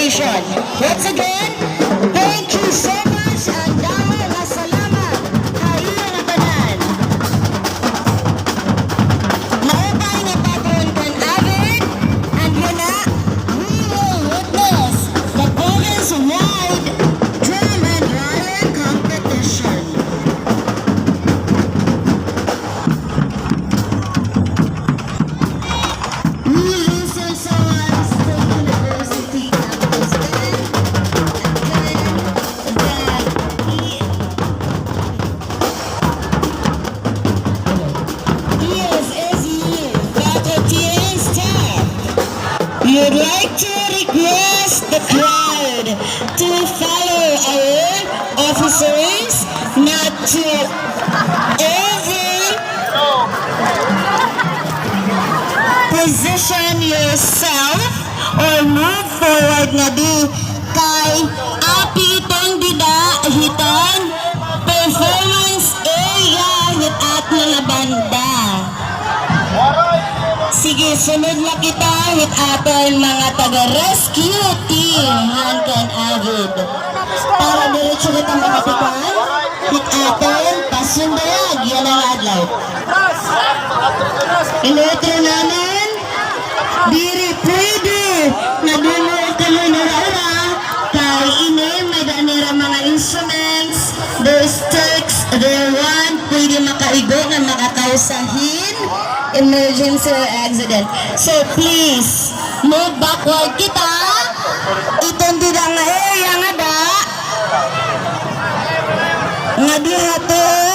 competition. Once again, thank you so much and dami na salamat sa iyong tanan. Maupay nga patron Can-avid, and muna, we will witness the province-wide drum and rally competition. We Eastern Samar State University campus faculty and staff. You'd like to request the crowd to follow our officers not to position yourself or move forward na di kay api itong hiton performance area hitat mga banda. Sige, sunod na kita hitaton mga taga-rescue team ng Can-avid. Para diretso kita makatipan, hitaton pasundayag yan ang adlaw. Ilotro naman diri pwede na dumulog kami nara kay ini may danira mga instruments, there's text, there one pwede makaigo na makakausahin emergency or accident. So please move backward kita itong dida nga area nga da nga dihaton